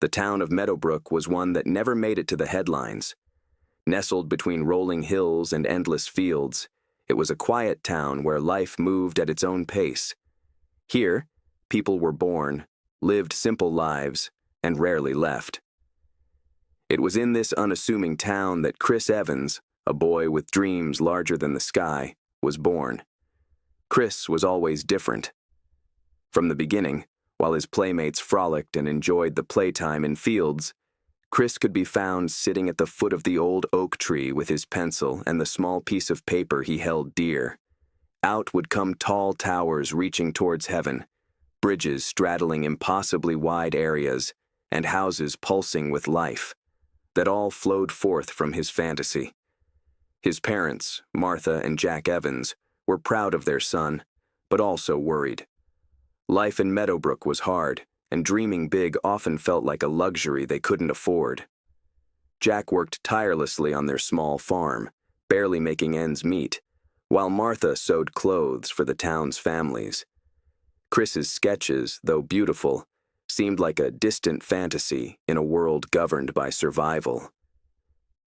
The town of Meadowbrook was one that never made it to the headlines. Nestled between rolling hills and endless fields, it was a quiet town where life moved at its own pace. Here, people were born, lived simple lives, and rarely left. It was in this unassuming town that Chris Evans, a boy with dreams larger than the sky, was born. Chris was always different. From the beginning, while his playmates frolicked and enjoyed the playtime in fields, Chris could be found sitting at the foot of the old oak tree with his pencil and the small piece of paper he held dear. Out would come tall towers reaching towards heaven, bridges straddling impossibly wide areas, and houses pulsing with life, that all flowed forth from his fantasy. His parents, Martha and Jack Evans, were proud of their son, but also worried. Life in Meadowbrook was hard, and dreaming big often felt like a luxury they couldn't afford. Jack worked tirelessly on their small farm, barely making ends meet, while Martha sewed clothes for the town's families. Chris's sketches, though beautiful, seemed like a distant fantasy in a world governed by survival.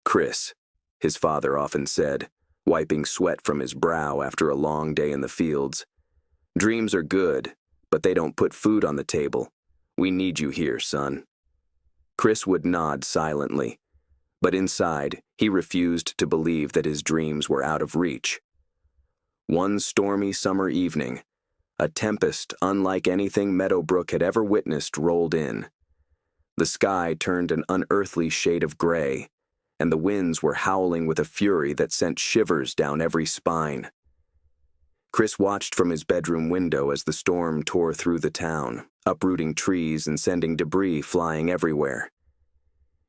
"Chris," his father often said, wiping sweat from his brow after a long day in the fields, "dreams are good, but they don't put food on the table. We need you here, son." Chris would nod silently, but inside, he refused to believe that his dreams were out of reach. One stormy summer evening, a tempest unlike anything Meadowbrook had ever witnessed rolled in. The sky turned an unearthly shade of gray, and the winds were howling with a fury that sent shivers down every spine. Chris watched from his bedroom window as the storm tore through the town, uprooting trees and sending debris flying everywhere.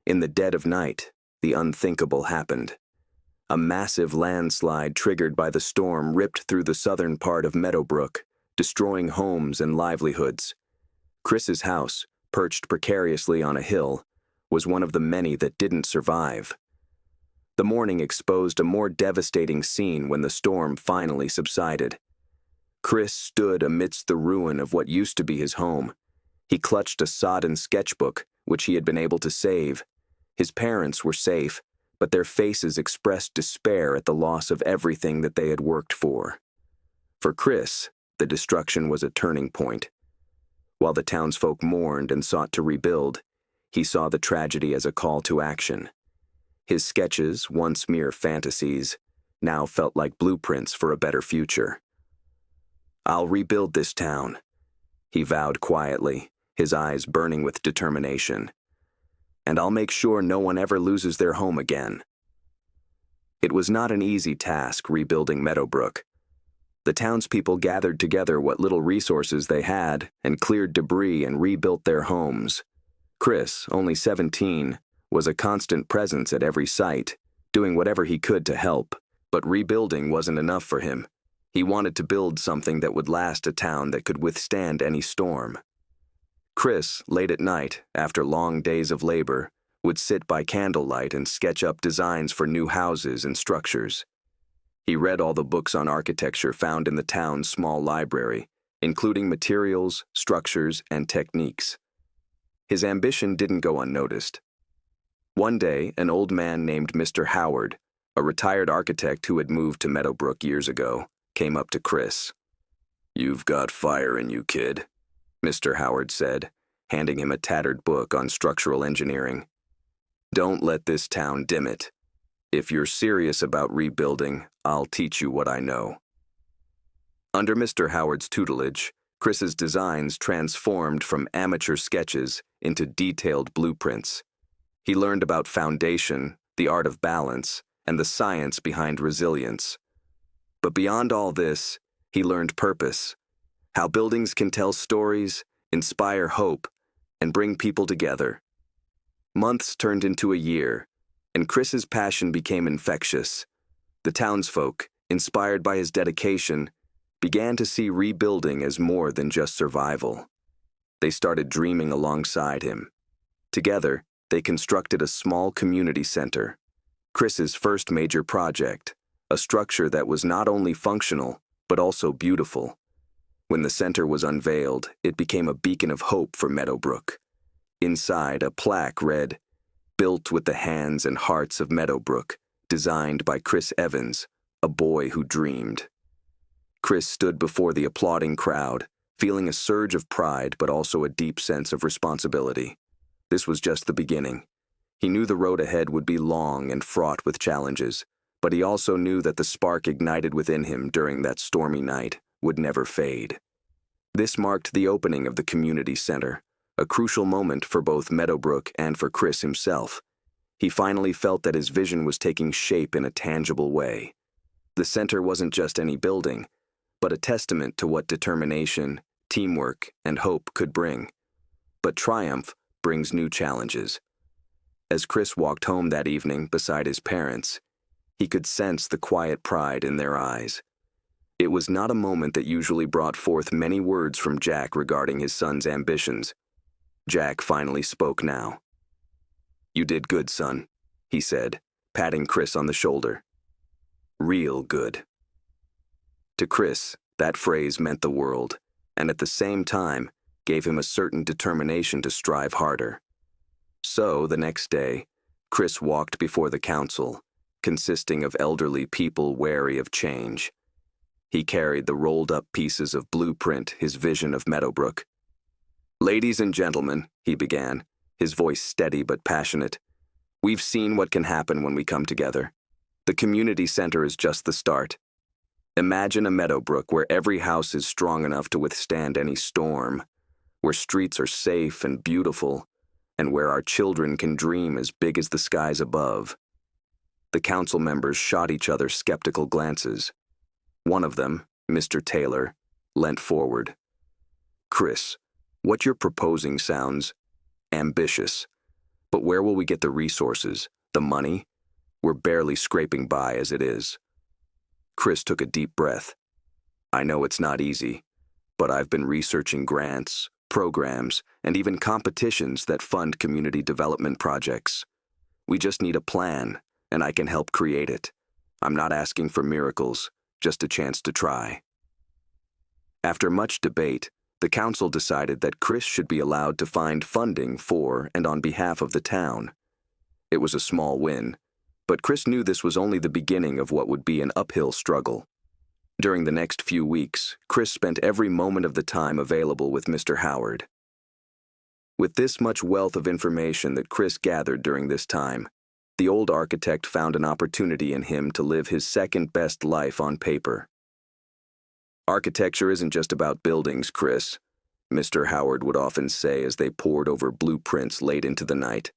In the dead of night, the unthinkable happened. A massive landslide triggered by the storm ripped through the southern part of Meadowbrook, destroying homes and livelihoods. Chris's house, perched precariously on a hill, was one of the many that didn't survive. The morning exposed a more devastating scene when the storm finally subsided. Chris stood amidst the ruin of what used to be his home. He clutched a sodden sketchbook, which he had been able to save. His parents were safe, but their faces expressed despair at the loss of everything that they had worked for. For Chris, the destruction was a turning point. While the townsfolk mourned and sought to rebuild, he saw the tragedy as a call to action. His sketches, once mere fantasies, now felt like blueprints for a better future. "I'll rebuild this town," he vowed quietly, his eyes burning with determination. "And I'll make sure no one ever loses their home again." It was not an easy task rebuilding Meadowbrook. The townspeople gathered together what little resources they had and cleared debris and rebuilt their homes. Chris, only 17, was a constant presence at every site, doing whatever he could to help, but rebuilding wasn't enough for him. He wanted to build something that would last a town that could withstand any storm. Chris, late at night, after long days of labor, would sit by candlelight and sketch up designs for new houses and structures. He read all the books on architecture found in the town's small library, including materials, structures, and techniques. His ambition didn't go unnoticed. One day, an old man named Mr. Howard, a retired architect who had moved to Meadowbrook years ago, came up to Chris. "You've got fire in you, kid," Mr. Howard said, handing him a tattered book on structural engineering. "Don't let this town dim it. If you're serious about rebuilding, I'll teach you what I know." Under Mr. Howard's tutelage, Chris's designs transformed from amateur sketches into detailed blueprints. He learned about foundation, the art of balance, and the science behind resilience. But beyond all this, he learned purpose, how buildings can tell stories, inspire hope, and bring people together. Months turned into a year, and Chris's passion became infectious. The townsfolk, inspired by his dedication, began to see rebuilding as more than just survival. They started dreaming alongside him. Together, they constructed a small community center, Chris's first major project, a structure that was not only functional, but also beautiful. When the center was unveiled, it became a beacon of hope for Meadowbrook. Inside, a plaque read, "Built with the hands and hearts of Meadowbrook, designed by Chris Evans, a boy who dreamed." Chris stood before the applauding crowd, feeling a surge of pride but also a deep sense of responsibility. This was just the beginning. He knew the road ahead would be long and fraught with challenges, but he also knew that the spark ignited within him during that stormy night would never fade. This marked the opening of the community center, a crucial moment for both Meadowbrook and for Chris himself. He finally felt that his vision was taking shape in a tangible way. The center wasn't just any building, but a testament to what determination, teamwork, and hope could bring. But triumph brings new challenges. As Chris walked home that evening beside his parents, he could sense the quiet pride in their eyes. It was not a moment that usually brought forth many words from Jack regarding his son's ambitions. Jack finally spoke now. "You did good, son," he said, patting Chris on the shoulder. "Real good." To Chris, that phrase meant the world, and at the same time, gave him a certain determination to strive harder. So, the next day, Chris walked before the council, consisting of elderly people wary of change. He carried the rolled-up pieces of blueprint, his vision of Meadowbrook. "Ladies and gentlemen," he began, his voice steady but passionate, "we've seen what can happen when we come together. The community center is just the start. Imagine a Meadowbrook where every house is strong enough to withstand any storm, where streets are safe and beautiful, and where our children can dream as big as the skies above." The council members shot each other skeptical glances. One of them, Mr. Taylor, leant forward. "Chris, what you're proposing sounds ambitious, but where will we get the resources, the money? We're barely scraping by as it is." Chris took a deep breath. "I know it's not easy, but I've been researching grants, programs, and even competitions that fund community development projects. We just need a plan, and I can help create it. I'm not asking for miracles, just a chance to try." After much debate, the council decided that Chris should be allowed to find funding for and on behalf of the town. It was a small win, but Chris knew this was only the beginning of what would be an uphill struggle. During the next few weeks, Chris spent every moment of the time available with Mr. Howard. With this much wealth of information that Chris gathered during this time, the old architect found an opportunity in him to live his second-best life on paper. "Architecture isn't just about buildings, Chris," Mr. Howard would often say as they pored over blueprints late into the night.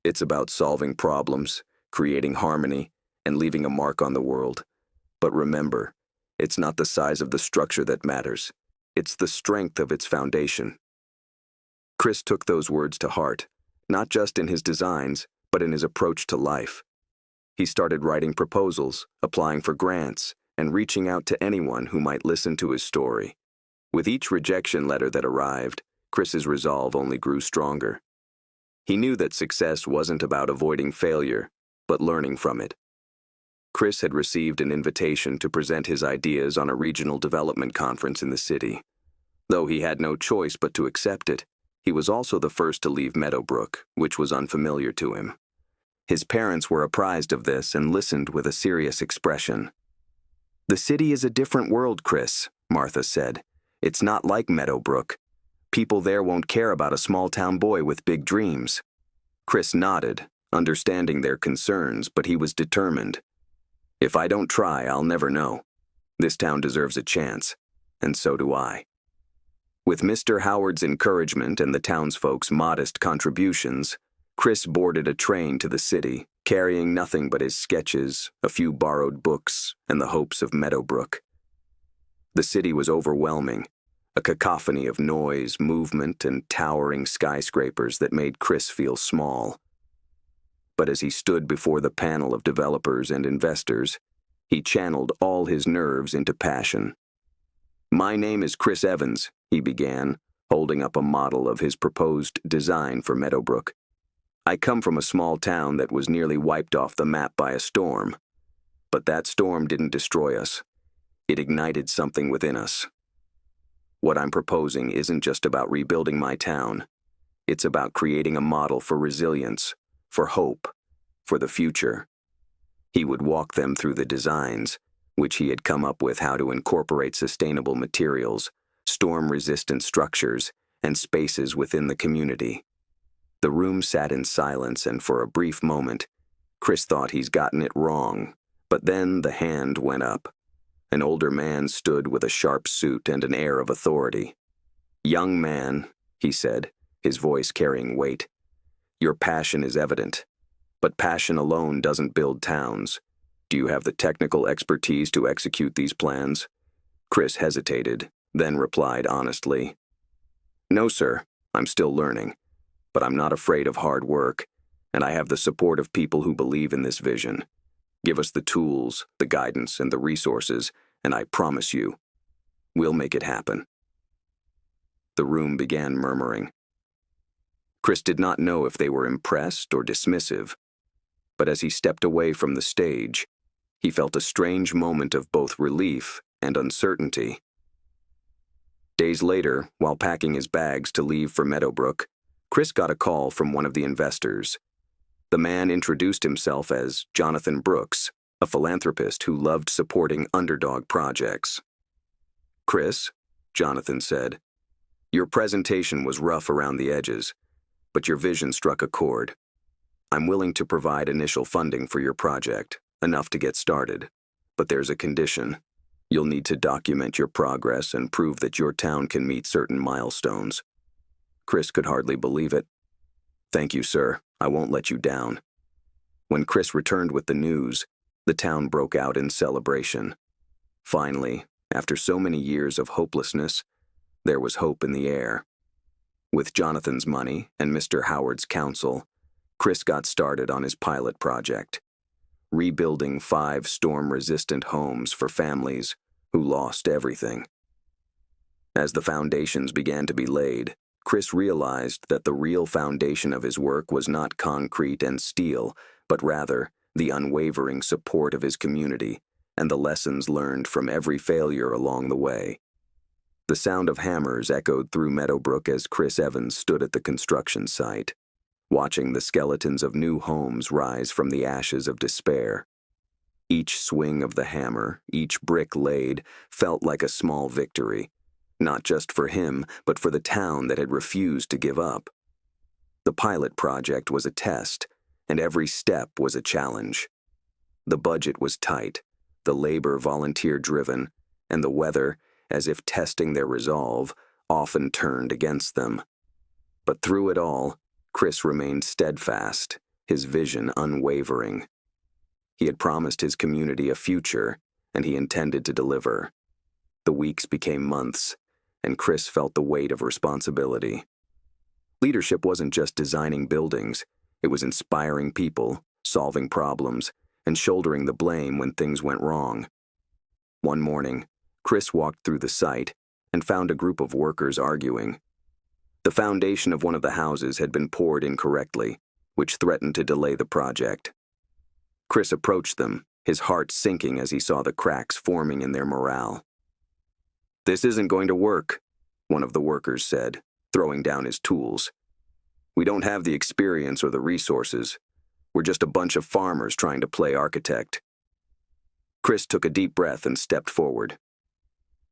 "It's about solving problems, creating harmony, and leaving a mark on the world. But remember, it's not the size of the structure that matters. It's the strength of its foundation." Chris took those words to heart, not just in his designs, but in his approach to life. He started writing proposals, applying for grants, and reaching out to anyone who might listen to his story. With each rejection letter that arrived, Chris's resolve only grew stronger. He knew that success wasn't about avoiding failure, but learning from it. Chris had received an invitation to present his ideas on a regional development conference in the city. Though he had no choice but to accept it, he was also the first to leave Meadowbrook, which was unfamiliar to him. His parents were apprised of this and listened with a serious expression. "The city is a different world, Chris," Martha said. "It's not like Meadowbrook. People there won't care about a small-town boy with big dreams." Chris nodded, understanding their concerns, but he was determined. "If I don't try, I'll never know. This town deserves a chance, and so do I." With Mr. Howard's encouragement and the townsfolk's modest contributions, Chris boarded a train to the city, carrying nothing but his sketches, a few borrowed books, and the hopes of Meadowbrook. The city was overwhelming, a cacophony of noise, movement, and towering skyscrapers that made Chris feel small. But as he stood before the panel of developers and investors, he channeled all his nerves into passion. "My name is Chris Evans," he began, holding up a model of his proposed design for Meadowbrook. "I come from a small town that was nearly wiped off the map by a storm. But that storm didn't destroy us. It ignited something within us. What I'm proposing isn't just about rebuilding my town. It's about creating a model for resilience, for hope, for the future. He would walk them through the designs, which he had come up with, how to incorporate sustainable materials, storm-resistant structures, and spaces within the community. The room sat in silence, and for a brief moment, Chris thought he's gotten it wrong. But then the hand went up. An older man stood with a sharp suit and an air of authority. "Young man," he said, his voice carrying weight, "your passion is evident. But passion alone doesn't build towns. Do you have the technical expertise to execute these plans?" Chris hesitated, then replied honestly, "No, sir, I'm still learning. But I'm not afraid of hard work, and I have the support of people who believe in this vision. Give us the tools, the guidance, and the resources, and I promise you, we'll make it happen." The room began murmuring. Chris did not know if they were impressed or dismissive, but as he stepped away from the stage, he felt a strange moment of both relief and uncertainty. Days later, while packing his bags to leave for Meadowbrook, Chris got a call from one of the investors. The man introduced himself as Jonathan Brooks, a philanthropist who loved supporting underdog projects. "Chris," Jonathan said, "your presentation was rough around the edges, but your vision struck a chord. I'm willing to provide initial funding for your project, enough to get started. But there's a condition. You'll need to document your progress and prove that your town can meet certain milestones." Chris could hardly believe it. "Thank you, sir. I won't let you down." When Chris returned with the news, the town broke out in celebration. Finally, after so many years of hopelessness, there was hope in the air. With Jonathan's money and Mr. Howard's counsel, Chris got started on his pilot project, rebuilding 5 storm-resistant homes for families who lost everything. As the foundations began to be laid, Chris realized that the real foundation of his work was not concrete and steel, but rather the unwavering support of his community and the lessons learned from every failure along the way. The sound of hammers echoed through Meadowbrook as Chris Evans stood at the construction site, watching the skeletons of new homes rise from the ashes of despair. Each swing of the hammer, each brick laid, felt like a small victory, not just for him, but for the town that had refused to give up. The pilot project was a test, and every step was a challenge. The budget was tight, the labor volunteer-driven, and the weather, as if testing their resolve, often turned against them. But through it all, Chris remained steadfast, his vision unwavering. He had promised his community a future, and he intended to deliver. The weeks became months, and Chris felt the weight of responsibility. Leadership wasn't just designing buildings, it was inspiring people, solving problems, and shouldering the blame when things went wrong. One morning, Chris walked through the site and found a group of workers arguing. The foundation of one of the houses had been poured incorrectly, which threatened to delay the project. Chris approached them, his heart sinking as he saw the cracks forming in their morale. "This isn't going to work," one of the workers said, throwing down his tools. "We don't have the experience or the resources. We're just a bunch of farmers trying to play architect." Chris took a deep breath and stepped forward.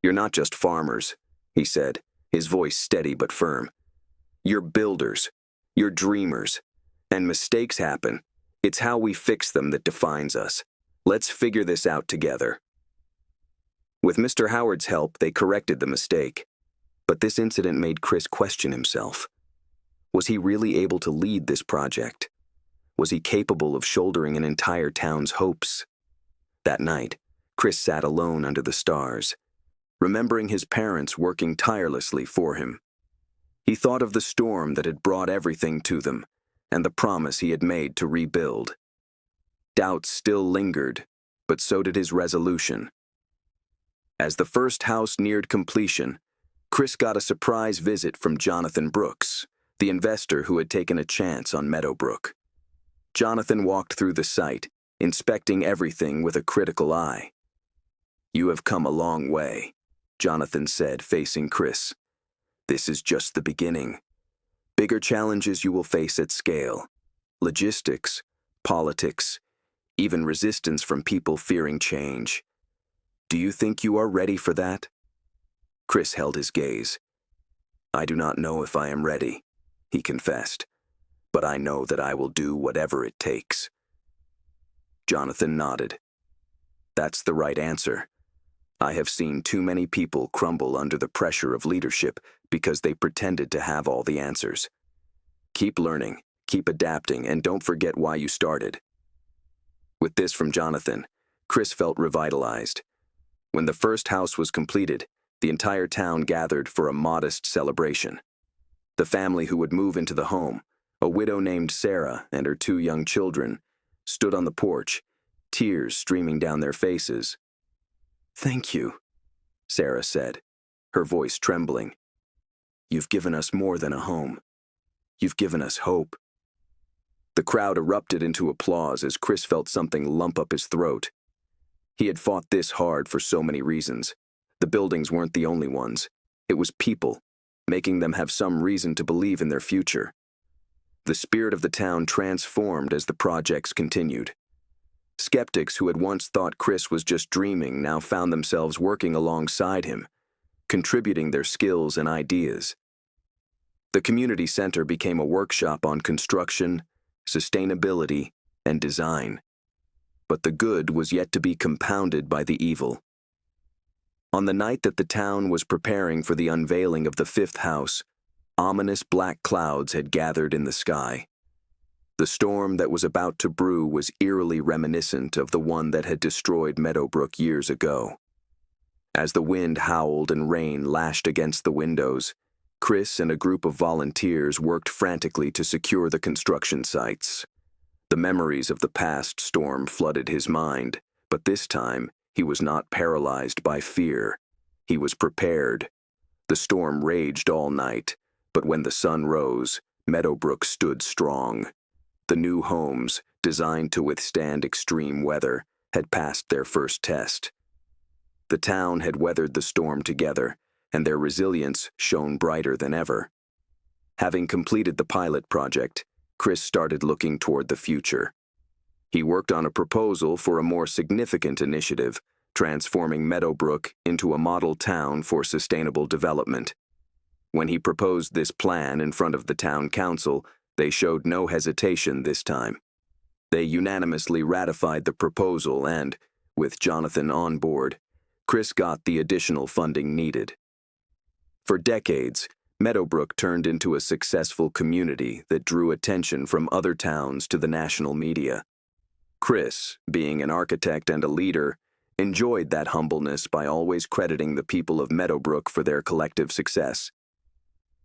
"You're not just farmers," he said, his voice steady but firm. "You're builders. You're dreamers. And mistakes happen. It's how we fix them that defines us. Let's figure this out together." With Mr. Howard's help, they corrected the mistake. But this incident made Chris question himself. Was he really able to lead this project? Was he capable of shouldering an entire town's hopes? That night, Chris sat alone under the stars, remembering his parents working tirelessly for him. He thought of the storm that had brought everything to them, and the promise he had made to rebuild. Doubts still lingered, but so did his resolution. As the first house neared completion, Chris got a surprise visit from Jonathan Brooks, the investor who had taken a chance on Meadowbrook. Jonathan walked through the site, inspecting everything with a critical eye. "You have come a long way," Jonathan said, facing Chris. "This is just the beginning. Bigger challenges you will face at scale. Logistics, politics, even resistance from people fearing change. Do you think you are ready for that? Chris held his gaze. I do not know if I am ready, he confessed, but I know that I will do whatever it takes. Jonathan nodded. That's the right answer. I have seen too many people crumble under the pressure of leadership because they pretended to have all the answers. Keep learning, keep adapting, and don't forget why you started. With this from Jonathan, Chris felt revitalized. When the first house was completed, the entire town gathered for a modest celebration. The family who would move into the home, a widow named Sarah and her 2 young children, stood on the porch, tears streaming down their faces. Thank you, Sarah said, her voice trembling. You've given us more than a home. You've given us hope. The crowd erupted into applause as Chris felt something lump up his throat. He had fought this hard for so many reasons. The buildings weren't the only ones. It was people, making them have some reason to believe in their future. The spirit of the town transformed as the projects continued. Skeptics who had once thought Chris was just dreaming now found themselves working alongside him, contributing their skills and ideas. The community center became a workshop on construction, sustainability, and design. But the good was yet to be compounded by the evil. On the night that the town was preparing for the unveiling of the 5th house, ominous black clouds had gathered in the sky. The storm that was about to brew was eerily reminiscent of the one that had destroyed Meadowbrook years ago. As the wind howled and rain lashed against the windows, Chris and a group of volunteers worked frantically to secure the construction sites. The memories of the past storm flooded his mind, but this time he was not paralyzed by fear. He was prepared. The storm raged all night, but when the sun rose, Meadowbrook stood strong. The new homes, designed to withstand extreme weather, had passed their first test. The town had weathered the storm together, and their resilience shone brighter than ever. Having completed the pilot project, Chris started looking toward the future. He worked on a proposal for a more significant initiative, transforming Meadowbrook into a model town for sustainable development. When he proposed this plan in front of the town council, they showed no hesitation this time. They unanimously ratified the proposal and, with Jonathan on board, Chris got the additional funding needed. For decades, Meadowbrook turned into a successful community that drew attention from other towns to the national media. Chris, being an architect and a leader, enjoyed that humbleness by always crediting the people of Meadowbrook for their collective success.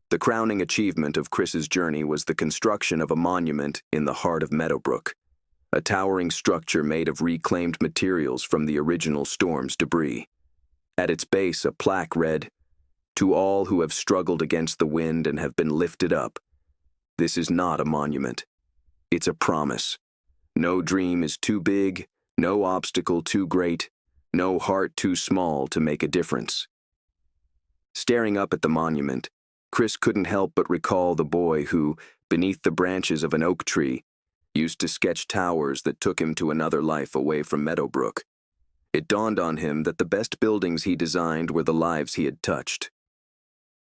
The crowning achievement of Chris's journey was the construction of a monument in the heart of Meadowbrook, a towering structure made of reclaimed materials from the original storm's debris. At its base, a plaque read, "To all who have struggled against the wind and have been lifted up, this is not a monument. It's a promise. No dream is too big, no obstacle too great, no heart too small to make a difference." Staring up at the monument, Chris couldn't help but recall the boy who, beneath the branches of an oak tree, used to sketch towers that took him to another life away from Meadowbrook. It dawned on him that the best buildings he designed were the lives he had touched.